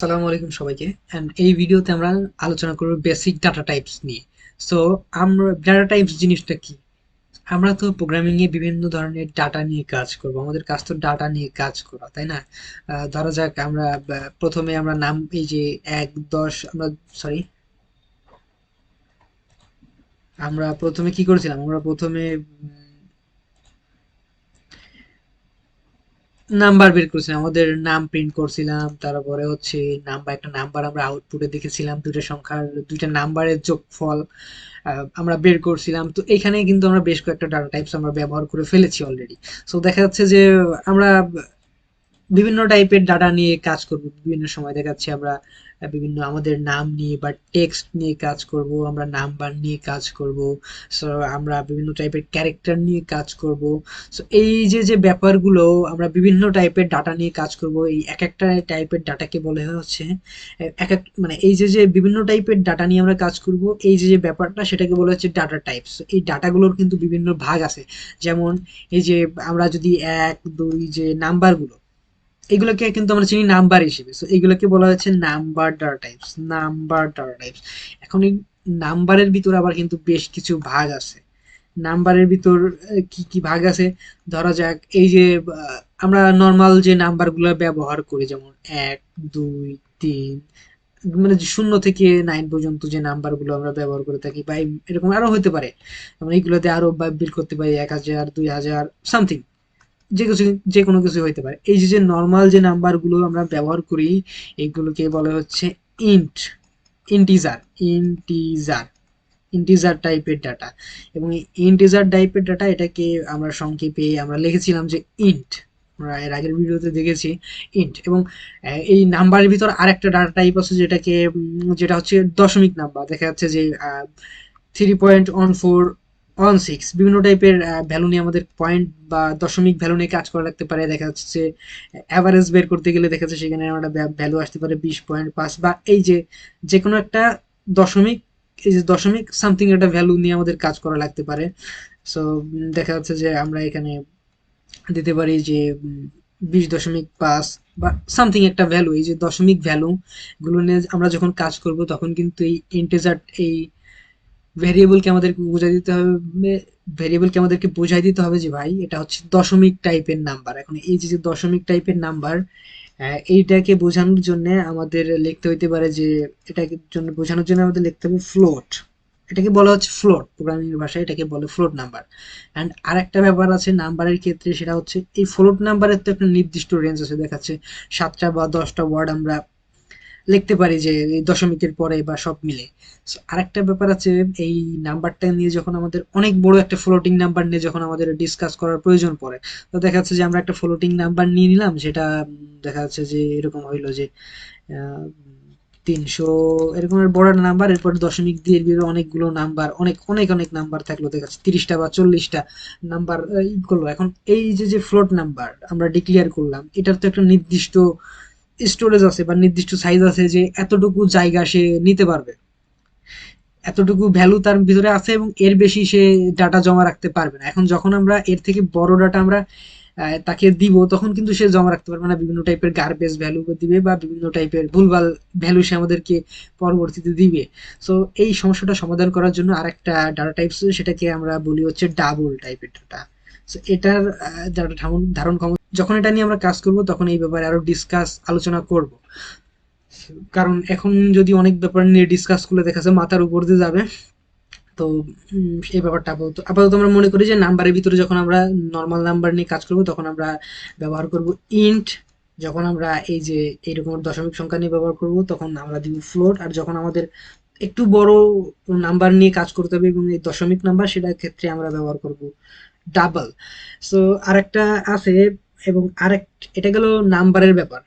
আসসালামু আলাইকুম সবাইকে। এই ভিডিওতে আমরা আলোচনা করব বেসিক ডাটা টাইপস নিয়ে। সো আমরা ডাটা টাইপস জিনিসটা কি? আমরা তো প্রোগ্রামিং এ বিভিন্ন ধরনের ডাটা নিয়ে কাজ করব, আমাদের কাজ তো ডাটা নিয়ে কাজ করা, তাই না? ধরা যাক আমরা প্রথমে আমরা নাম এই যে ১-১০ আমরা সরি আমরা প্রথমে কি করেছিলাম, আমরা প্রথমে নাম্বার বের করছিলাম, আমাদের নাম প্রিন্ট করছিলাম, তারপরে হচ্ছে নাম্বার, একটা নাম্বার আমরা আউটপুটে দেখেছিলাম, দুইটা সংখ্যার দুইটা নাম্বারের যোগফল আমরা বের করছিলাম। তো এখানে কিন্তু আমরা বেশ কয়েকটা ডাটা টাইপস আমরা ব্যবহার করে ফেলেছি অলরেডি। সো দেখা যাচ্ছে যে আমরা বিভিন্ন টাইপের ডাটা নিয়ে কাজ করব, বিভিন্ন সময় দেখাচ্ছি আমরা বিভিন্ন আমাদের নাম নিয়ে বা টেক্সট নিয়ে কাজ করব, আমরা নাম্বার নিয়ে কাজ করব, সো আমরা বিভিন্ন টাইপের ক্যারেক্টার নিয়ে কাজ করব। সো এই যে যে ব্যাপারগুলো আমরা বিভিন্ন টাইপের ডাটা নিয়ে কাজ করব, এই এক একটা টাইপের ডাটাকে বলে হচ্ছে এক এক মানে এই যে যে বিভিন্ন টাইপের ডাটা নিয়ে আমরা কাজ করব, এই যে যে ব্যাপারটা সেটাকে বলা হচ্ছে ডাটা টাইপস। এই ডাটাগুলোর কিন্তু বিভিন্ন ভাগ আছে। যেমন এই যে আমরা যদি ১-২ যে নাম্বারগুলো, এগুলোকে কিন্তু আমরা চিনি নাম্বার হিসেবে। সো এগুলোকে বলা হচ্ছে number data types, number data types. এখন এই নাম্বারের ভিতর আবার কিন্তু বেশ কিছু ভাগ আছে। নাম্বারের ভিতর কি কি ভাগ আছে? ধরা যাক এই যে আমরা নর্মাল যে নাম্বারগুলো ব্যবহার করি, যেমন ১, ২, ৩, মানে ০ থেকে ৯ পর্যন্ত যে নাম্বারগুলো আমরা ব্যবহার করে থাকি, বা এরকম আরো হতে পারে। আমরা এইগুলোতে আরো বের করতে পারি ১০০০, ২০০০, সামথিং, যে কিছু, যে কোনো কিছু হইতে পারে। এই যে যে নর্মাল যে নাম্বারগুলো আমরা ব্যবহার করি, এইগুলোকে বলা হচ্ছে ইন্ট, ইন্টিজার, ইন্টিজার, ইন্টিজার টাইপের ডাটা। এবং এই ইন্টিজার টাইপের ডাটা, এটাকে আমরা সংক্ষেপে আমরা লিখেছিলাম যে ইন্ট। আমরা এর আগের ভিডিওতে দেখেছি ইন্ট। এবং এই নাম্বারের ভিতর আরেকটা ডাটা টাইপ আছে যেটাকে যেটা হচ্ছে দশমিক নাম্বার। দেখা যাচ্ছে যে 3.1416 বিভিন্ন টাইপের ভ্যালু নিয়ে আমাদের পয়েন্ট বা দশমিক ভ্যালু নিয়ে কাজ করা লাগতে পারে। দেখা যাচ্ছে যে অ্যাভারেজ বের করতে গেলে দেখা যাচ্ছে সেখানে একটা ভ্যালু আসতে পারে 20.5, বা এই যে যে কোনো একটা দশমিক, এই যে দশমিক সামথিং একটা ভ্যালু নিয়ে আমাদের কাজ করা লাগতে পারে। সো দেখা যাচ্ছে যে আমরা এখানে দিতে পারি যে 20.5 বা সামথিং একটা ভ্যালু। এই যে দশমিক ভ্যালু গুলো নিয়ে আমরা যখন কাজ করব, তখন কিন্তু এই ইন্টিজার, এই ভেরিয়েবলকে আমাদেরকে বোঝাই দিতে হবে, ভেরিয়েবলকে আমাদেরকে বোঝাই দিতে হবে যে ভাই এটা হচ্ছে দশমিক টাইপের নাম্বার। এখন এই যে যে দশমিক টাইপের নাম্বার, এইটাকে বোঝানোর জন্য আমাদের লিখতে হইতে পারে যে, এটাকে জন্য বোঝানোর জন্য আমাদের লিখতে হবে ফ্লোট। এটাকে বলা হচ্ছে ফ্লোট, প্রোগ্রামিং ভাষায় এটাকে বলে ফ্লোট নাম্বার। অ্যান্ড আরেকটা ব্যাপার আছে নাম্বারের ক্ষেত্রে, সেটা হচ্ছে এই ফ্লোট নাম্বারের তো একটা নির্দিষ্ট রেঞ্জ আছে। দেখাচ্ছে 7টা বা 10টা ওয়ার্ড আমরা লিখতে পারি যে এই দশমিকের পরে বা সব মিলে। So, আরেকটা ব্যাপার আছে, এই নাম্বারটা নিয়ে যখন আমাদের অনেক বড় একটা ফ্লোটিং নাম্বার নিয়ে যখন আমাদের ডিসকাস করার প্রয়োজন পড়ে, তো দেখা যাচ্ছে যে আমরা একটা ফ্লোটিং নাম্বার নিয়ে নিলাম, সেটা দেখা যাচ্ছে যে এরকম হইলো যে ৩০০, এরকমের বড় একটা নাম্বার, এরপর দশমিক দিয়ে এর ভিতরে অনেকগুলো নাম্বার, অনেক অনেক অনেক নাম্বার থাকলো, দেখা যাচ্ছে ৩০টা বা ৪০টা নাম্বার করলো। এখন এই যে যে ফ্লোট নাম্বার আমরা ডিক্লেয়ার করলাম, এটার তো একটা নির্দিষ্ট স্টোরেজ আছে বা নির্দিষ্ট সাইজ আছে, যে এতটুকু জায়গা সে নিতে পারবে, এতটুকু ভ্যালু তার ভিতরে আছে, এবং এর বেশি সে ডাটা জমা রাখতে পারবে না। এখন যখন আমরা এর থেকে বড় ডাটা আমরা তাকে দিব, তখন কিন্তু সে জমা রাখতে পারবে না, বিভিন্ন টাইপের গার্বেজ ভ্যালু দিবে বা বিভিন্ন টাইপের ভুলভাল ভ্যালু সে আমাদেরকে পরবর্তীতে দিবে। সো এই সমস্যাটা সমাধান করার জন্য আরেকটা ডাটা টাইপস, সেটাকে আমরা বলি হচ্ছে ডাবল টাইপের ডাটা। সো এটার ডাটা ধারণ ক্ষমতা, যখন এটা নিয়ে আমরা কাজ করব তখন এই ব্যাপারে আরো আলোচনা করব। কারণ এখন যদি অনেক ব্যাপার নিয়ে ডিসকাস করলে দেখা যাচ্ছে মাথার উপর দিয়ে যাবে। তো এই ব্যাপারটা আপাতত আপাতত আমরা মনে করি যে নাম্বারের ভিতরে যখন আমরা নর্মাল নাম্বার নিয়ে কাজ করব, তখন আমরা ব্যবহার করব ইন্ট। যখন আমরা এই যে এইরকম দশমিক সংখ্যা নিয়ে ব্যবহার করব, তখন আমরা দিব ফ্লোট। আর যখন আমাদের একটু বড় নাম্বার নিয়ে কাজ করতে হবে এবং এই দশমিক নাম্বার, সেটার ক্ষেত্রে আমরা ব্যবহার করব ডাবল। সো আরেকটা আছে, এবং আরেক, এটা গেল নাম্বারের ব্যাপার।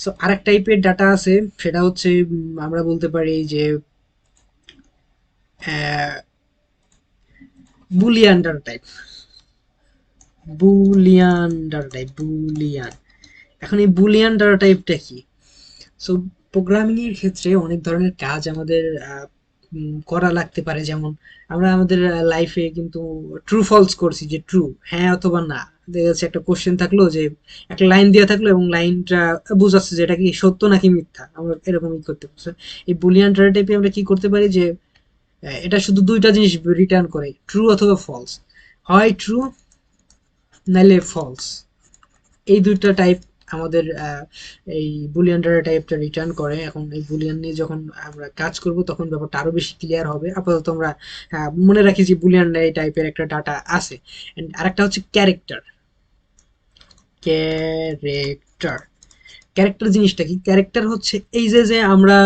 সো আরেক টাইপের ডাটা আছে, সেটা হচ্ছে আমরা বলতে পারি যে Boolean data type, Boolean data type, Boolean. এখন এই বুলিয়ান ডাটা টাইপটা কি? সো প্রোগ্রামিং এর ক্ষেত্রে অনেক ধরনের কাজ আমাদের করা লাগতে পারে। যেমন আমরা আমাদের লাইফে কিন্তু ট্রু ফলস করছি, যে ট্রু হ্যাঁ অথবা না, দেখা যাচ্ছে একটা কোশ্চেন থাকলো যে একটা লাইন দেওয়া থাকলো এবং লাইনটা বোঝাচ্ছে যে এটা কি সত্য নাকি মিথ্যা, আমরা এরকমই করতে পারছি। এই বুলিয়ান ডাটা টাইপে আমরা কি করতে পারি যে এটা শুধু দুইটা জিনিস রিটার্ন করে, ট্রু অথবা ফলস, হয় ট্রু নাইলে ফলস, এই দুইটা টাইপ আমাদের এই বুলিয়ান ডাটা টাইপটা রিটার্ন করে। এখন এই বুলিয়ান নিয়ে যখন আমরা কাজ করব তখন ব্যাপারটা আরো বেশি ক্লিয়ার হবে। আপাতত আমরা মনে রাখি যে বুলিয়ান এই টাইপের একটা ডাটা আছে। And আরেকটা হচ্ছে ক্যারেক্টার। ক্যারেক্টার ক্যারেক্টার জিনিসটা কি? ক্যারেক্টার হচ্ছে এই যে যে আমরা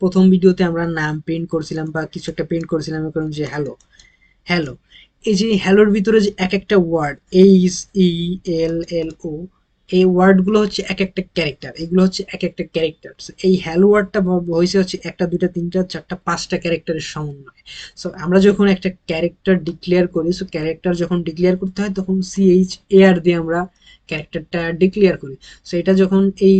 প্রথম ভিডিওতে আমরা নাম প্রিন্ট করছিলাম বা কিছু একটা প্রিন্ট করছিলাম, কারণ যে হ্যালো, হ্যালো, এই যে হ্যালোর ভিতরে যে এক একটা ওয়ার্ড, এইচ ই এল এল ও, এই ওয়ার্ডগুলো হচ্ছে এক একটা ক্যারেক্টার, এগুলো হচ্ছে এক একটা ক্যারেক্টার। এই হ্যালো ওয়ার্ডটা হয়েছে হচ্ছে একটা দুইটা তিনটা চারটা পাঁচটা ক্যারেক্টারের সমন্বয়। সো আমরা যখন একটা ক্যারেক্টার ডিক্লেয়ার করি, সো ক্যারেক্টার যখন ডিক্লেয়ার করতে হয় তখন সিএইচ এ আর দিয়ে আমরা ক্যারেক্টারটা ডিক্লেয়ার করি। সো এটা যখন এই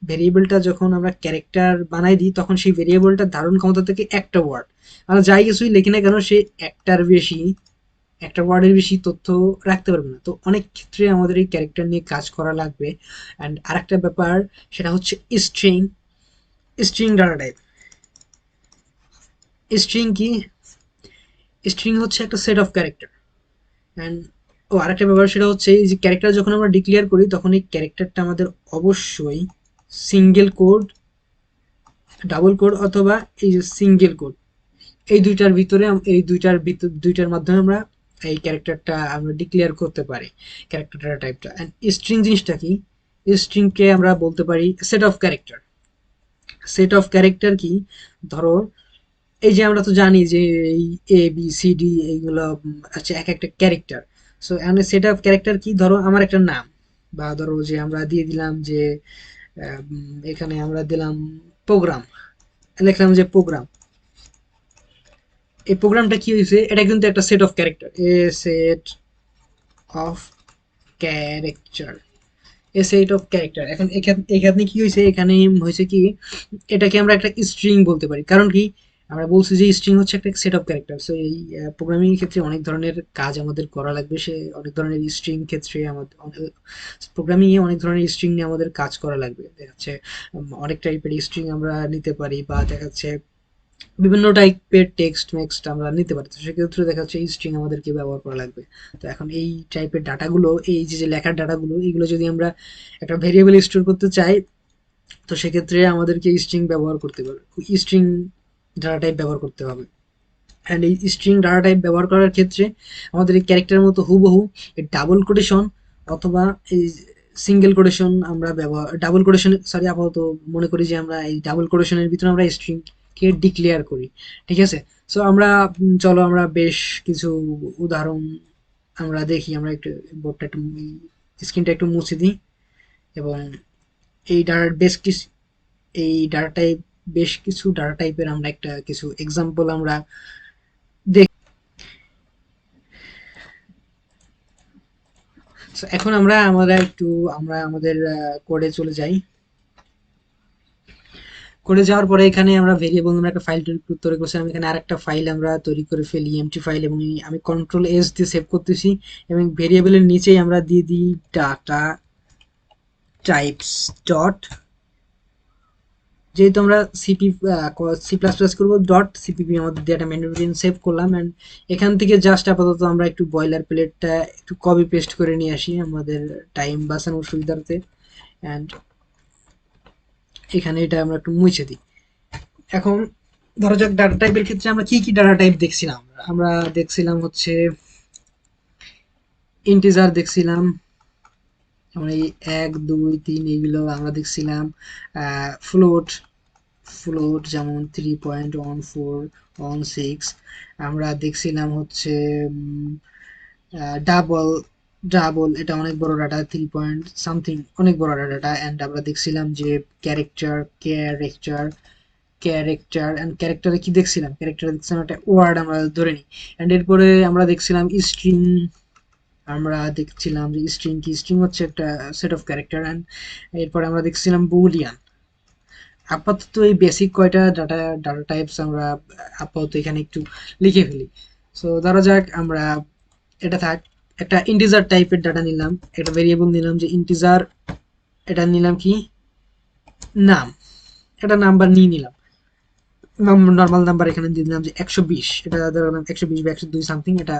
ভেরিয়েবলটা যখন আমরা ক্যারেক্টার বানাই দিই তখন সেই ভেরিয়েবলটার ধারণ ক্ষমতা থেকে একটা ওয়ার্ড, আমরা যাই কিছুই লিখি না কেন সে একটা ওয়ার্ডের বেশি তথ্য রাখতে পারবে না। তো অনেক ক্ষেত্রে আমাদের এই ক্যারেক্টার নিয়ে কাজ করা লাগবে। অ্যান্ড আরেকটা ব্যাপার সেটা হচ্ছে string. String data type. String কি? স্ট্রিং হচ্ছে একটা সেট অফ ক্যারেক্টার। অ্যান্ড আরেকটা ব্যাপার সেটা হচ্ছে এই যে ক্যারেক্টার যখন আমরা ডিক্লেয়ার করি তখন এই ক্যারেক্টারটা আমাদের অবশ্যই সিঙ্গেল কোড, ডাবল কোড অথবা এই যে সিঙ্গেল কোড, এই দুইটার ভিতরে দুইটার মাধ্যমে আমরা এই ক্যারেক্টারটা আমরা ডিক্লেয়ার করতে পারি, ক্যারেক্টার ডাটা টাইপটা। অ্যান্ড স্ট্রিং জিনিসটা কি? স্ট্রিংকে আমরা বলতে পারি set of character. Set of character কি? ধরো এই যে আমরা তো জানি যে এই এ বি সি ডি এইগুলো হচ্ছে এক একটা ক্যারেক্টার। সো এখানে সেট অফ ক্যারেক্টার কি? ধরো আমার একটা নাম, বা ধরো যে আমরা দিয়ে দিলাম যে এখানে আমরা দিলাম প্রোগ্রাম, লিখলাম যে প্রোগ্রাম। এই প্রোগ্রামটা কি হয়েছে? এটা কিন্তু একটা set of character, A set of character, A set of character. এখন এখানে কি হয়েছে? এখানে হয়েছে কি, এটাকে আমরা একটা স্ট্রিং বলতে পারি। কারণ কি? আমরা বলছি যে স্ট্রিং হচ্ছে একটা সেট অফ ক্যারেক্টার। সো এই প্রোগ্রামিং এর ক্ষেত্রে অনেক ধরনের কাজ আমাদের করা লাগবে, সে অনেক ধরনের স্ট্রিং ক্ষেত্রে আমাদের প্রোগ্রামিং এ অনেক ধরনের স্ট্রিং নিয়ে আমাদের কাজ করা লাগবে। দেখা যাচ্ছে অনেক টাইপের স্ট্রিং আমরা নিতে পারি, বা দেখা যাচ্ছে বিভিন্ন টাইপের টেক্সট মেক্সট আমরা নিতে পারি। তো সেক্ষেত্রে দেখা যাচ্ছে এই স্ট্রিং আমাদেরকে ব্যবহার করা লাগবে। তো এখন এই টাইপের ডাটাগুলো, এই যে লেখার ডাটাগুলো, এগুলো যদি আমরা একটা ভেরিয়েবল স্টোর করতে চাই তো সেক্ষেত্রে আমাদেরকে স্ট্রিং ব্যবহার করতে পারবে, স্ট্রিং ডাটা টাইপ ব্যবহার করতে হবে। অ্যান্ড এই স্ট্রিং ডাটা টাইপ ব্যবহার করার ক্ষেত্রে আমাদের এই ক্যারেক্টারের মতো হুবহু এই ডাবল কোটেশন অথবা এই সিঙ্গেল কোটেশন আমরা ব্যবহার, ডাবল কোটেশন সরি, আপাতত মনে করি যে আমরা এই ডাবল কোটেশনের ভিতরে আমরা স্ট্রিং কে ডিক্লেয়ার করি। ঠিক আছে? সো আমরা চলো আমরা বেশ কিছু উদাহরণ আমরা দেখি। আমরা একটু বোর্ডটা একটু স্ক্রিনটা একটু মুছে দিই এবং এই ডাটার বেশ কিছু, এই ডাটা টাইপ, বেশ কিছু ডাটা টাইপের আমরা একটা কিছু এক্সাম্পল আমরা দেখ। So, এখন আমরা আমাদের কোডে চলে যাই। কোডে যাওয়ার পরে এখানে আমরা ভেরিয়েবল আমরা একটা ফাইল তৈরি করছিলাম, এখানে আরেকটা ফাইল আমরা তৈরি করে ফেলি, এমটি ফাইল, এবং আমি কন্ট্রোল এস দিয়ে সেভ করতেছি এবং ভেরিয়েবলের নিচেই আমরা দিয়ে দিই ডাটা টাইপস ডট, যেহেতু আমরা সি প্লাস প্লাস করবো, ডট সিপিপি আমাদের দিয়ে একটা মেনু সেভ করলাম। অ্যান্ড এখান থেকে জাস্ট আপাতত আমরা একটু বয়লার প্লেটটা একটু কপি পেস্ট করে নিয়ে আসি আমাদের টাইম বাঁচানোর সুবিধার্থে। অ্যান্ড এখানে এটা আমরা একটু মুছে দিই। এখন ধরা যাক ডাটা টাইপের ক্ষেত্রে আমরা কি কি ডাটা টাইপ দেখছিলাম? আমরা দেখছিলাম হচ্ছে ইন্টিজার দেখছিলাম, আমরা এই 1 2 3 এইগুলো আমরা দেখছিলাম। ফ্লোট, যেমন 3.1416। আমরা দেখছিলাম হচ্ছে ডাবল, এটা অনেক বড় ডাটা, 3 পয়েন্ট সামথিং, অনেক বড় ডাটা। অ্যান্ড আমরা দেখছিলাম যে ক্যারেক্টার, অ্যান্ড ক্যারেক্টারে কি দেখছিলাম? ক্যারেক্টারে দেখছিলাম একটা ওয়ার্ড আমরা ধরে নিই। অ্যান্ড এরপরে আমরা দেখছিলাম স্ট্রিং। আমরা দেখছিলাম যে স্ট্রিং কি? স্ট্রিং হচ্ছে একটা সেট অফ ক্যারেক্টার। অ্যান্ড এরপরে আমরা দেখছিলাম বুলিয়ান। আপাতত এই বেসিক কয়টা ডাটা টাইপস আমরা আপাতত এখানে একটু লিখে ফেলি। সো ধরা যাক আমরা, এটা থাক। একটা ইন্টিজার টাইপের ডাটা নিলাম, একটা ভেরিয়েবল নিলাম যে ইন্টিজার, এটা নিলাম কি নাম, একটা নাম্বার নিয়ে নিলাম, নর্মাল নাম্বার এখানে দিয়ে দিলাম যে 120, এটা ধরলাম 120 বা 102 সামথিং, এটা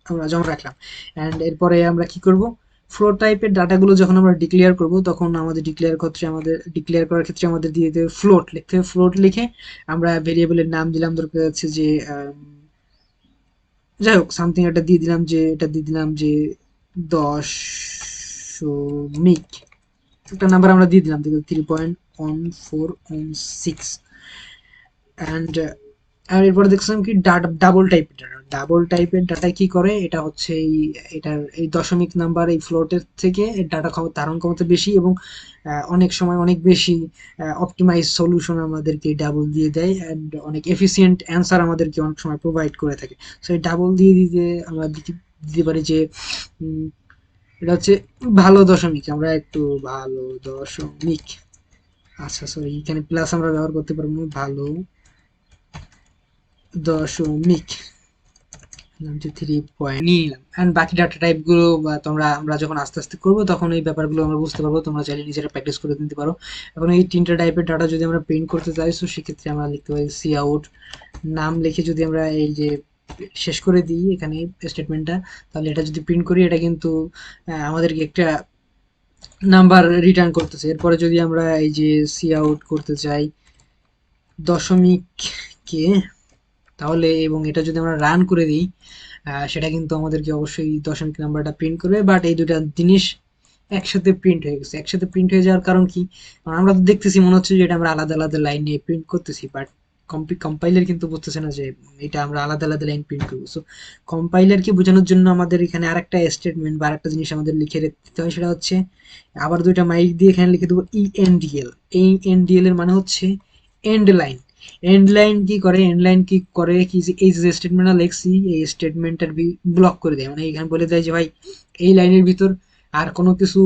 আমরা জমা রাখলাম। অ্যান্ড এরপরে আমরা কি করব, ফ্লোট টাইপের ডাটাগুলো যখন আমরা ডিক্লেয়ার করব তখন আমাদের ডিক্লেয়ার করার ক্ষেত্রে আমাদের দিয়ে দিতে হবে ফ্লোট লিখতে হবে। ফ্লোট লিখে আমরা ভেরিয়েবলের নাম দিলাম, দরকার হচ্ছে যে যাই হোক সামথিং একটা দিয়ে দিলাম, যে এটা দিয়ে দিলাম যে 10 একটা নাম্বার আমরা দিয়ে দিলাম, 3.1416। অ্যান্ড আর এরপরে দেখছিলাম কি ডাবল টাইপের ডাটা, ডাবল টাইপের ডাটা কি করে, এটা হচ্ছে এটার এই দশমিক নাম্বার এই ফ্লোটের থেকে ডাটা ধারণ ক্ষমতা বেশি, এবং অনেক সময় অনেক বেশি অপটিমাইজ সলিউশন আমাদেরকে ডাবল দিয়ে দেয়, অ্যান্ড অনেক এফিসিয়েন্ট অ্যান্সার আমাদেরকে অনেক সময় প্রোভাইড করে থাকে। সো এই ডাবল দিয়ে দিতে আমরা দিতে পারি যে এটা হচ্ছে ভালো দশমিক, আমরা একটু ভালো দশমিক, আচ্ছা সরি এখানে প্লাস আমরা ব্যবহার করতে পারবো, ভালো দশমিক নিলাম যে 3 পয়েন্ট নিয়ে নিলাম। অ্যান্ড বাকি ডাটা টাইপ গুলো তোমরা আমরা যখন আস্তে আস্তে করবো তখন এই ব্যাপারগুলো আমরা বুঝতে পারবো, তোমরা চাইলে নিজেরা প্র্যাকটিস করে নিতে পারো। এখন এই 3টা টাইপের ডাটা যদি আমরা প্রিন্ট করতে চাই, তো সেক্ষেত্রে আমরা লিখতে পারি সি আউট, নাম লিখে যদি আমরা এই যে শেষ করে দিই এখানে স্টেটমেন্টটা, তাহলে এটা যদি প্রিন্ট করি এটা কিন্তু আমাদেরকে একটা নাম্বার রিটার্ন করতেছে। এরপরে যদি আমরা এই যে সি আউট করতে চাই দশমিক কে, তাহলে এবং এটা যদি আমরা রান করে দিই সেটা কিন্তু আমাদেরকে অবশ্যই দশমিক নাম্বারটা প্রিন্ট করবে। বাট এই দুটা জিনিস একসাথে প্রিন্ট হয়ে গেছে। একসাথে প্রিন্ট হয়ে যাওয়ার কারণ কি, কারণ আমরা তো দেখতেছি মনে হচ্ছে যে এটা আমরা আলাদা আলাদা লাইন নিয়ে প্রিন্ট করতেছি, বাট কম্পাইলার কিন্তু বুঝতেছে না যে এটা আমরা আলাদা আলাদা লাইন প্রিন্ট করবো। সো কম্পাইলারকে বোঝানোর জন্য আমাদের এখানে আরেকটা স্টেটমেন্ট বা আরেকটা জিনিস আমাদের লিখে দিতে হয়, সেটা হচ্ছে আবার দুইটা মাইক দিয়ে এখানে লিখে দেবো ইএনডিএল। এই এনডিএল এর মানে হচ্ছে এন্ড লাইন। এন্ড লাইন কি করে, এন্ড লাইন কি করে কি, যে এই যে স্টেটমেন্টটা লিখছি এই স্টেটমেন্টের ব্লক করে দেয়, মানে এখানে বলে দেয় যে ভাই এই লাইনের ভিতর আর কোনো কিছু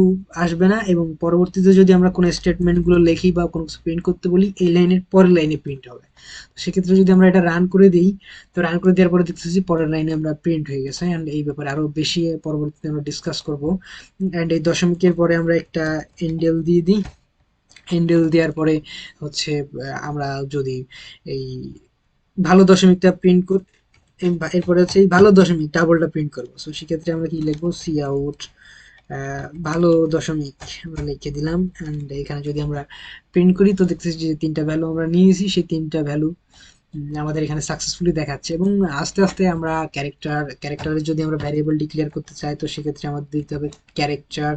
আসবে না, এবং পরবর্তীতে যদি আমরা কোনো স্টেটমেন্ট গুলো লিখি বা কোনো কিছু প্রিন্ট করতে বলি এই লাইনের পরের লাইনে প্রিন্ট হবে। সেক্ষেত্রে যদি আমরা এটা রান করে দিই, তো রান করে দেওয়ার পরে দেখতেছি পরের লাইনে আমরা প্রিন্ট হয়ে গেছে। অ্যান্ড এই ব্যাপারে আরো বেশি পরবর্তীতে আমরা ডিসকাস করব। অ্যান্ড এই দশমিকের পরে আমরা একটা এন্ডেল দিয়ে দিই, হ্যান্ডেল দেওয়ার পরে হচ্ছে আমরা যদি এই ভালো দশমিকটা প্রিন্ট করি, এরপরে হচ্ছে এই ভালো দশমিক ডাবলটা প্রিন্ট করবো। সো সেক্ষেত্রে আমরা কি লিখবো, সি আউট ভালো দশমিক আমরা লিখে দিলাম। অ্যান্ড এখানে যদি আমরা প্রিন্ট করি তো দেখতেছি যে 3টা ভ্যালু আমরা নিয়েছি, সেই 3টা ভ্যালু আমাদের এখানে সাকসেসফুলি দেখাচ্ছে। এবং আস্তে আস্তে আমরা ক্যারেক্টারের যদি আমরা ভ্যারিয়েবল ডিক্লেয়ার করতে চাই, তো সেক্ষেত্রে আমাদের দিতে হবে ক্যারেক্টার।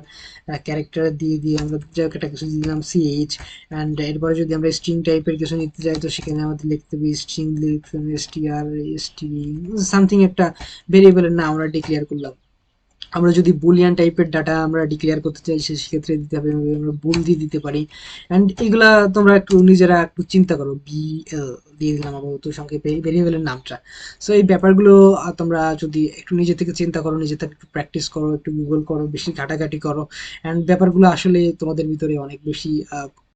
ক্যারেক্টার দিয়ে দিয়ে আমরা একটা কিছু দিলাম সিএইচ। অ্যান্ড এরপরে যদি আমরা স্ট্রিং টাইপের কিছু নিতে চাই, তো সেখানে আমাদের লিখতে হবে স্ট্রিং, লিখতে হবে str string সামথিং একটা ভেরিয়েবলের নাম আমরা ডিক্লেয়ার করলাম। আমরা যদি বুলিয়ান টাইপের ডাটা আমরা ডিক্লেয়ার করতে চাই সেক্ষেত্রে দিতে হবে, আমরা বুল দিয়ে দিতে পারি। অ্যান্ড এগুলা তোমরা একটু নিজেরা একটু চিন্তা করো, বিএল দিয়ে দিলাম আপাতত সংক্ষেপে ভেরিয়েবলের নামটা। সো এই ব্যাপারগুলো তোমরা যদি একটু নিজে থেকে চিন্তা করো, নিজে থেকে একটু প্র্যাকটিস করো, একটু গুগল করো, বেশি ঘাটাঘাটি করো, অ্যান্ড ব্যাপারগুলো আসলে তোমাদের ভিতরে অনেক বেশি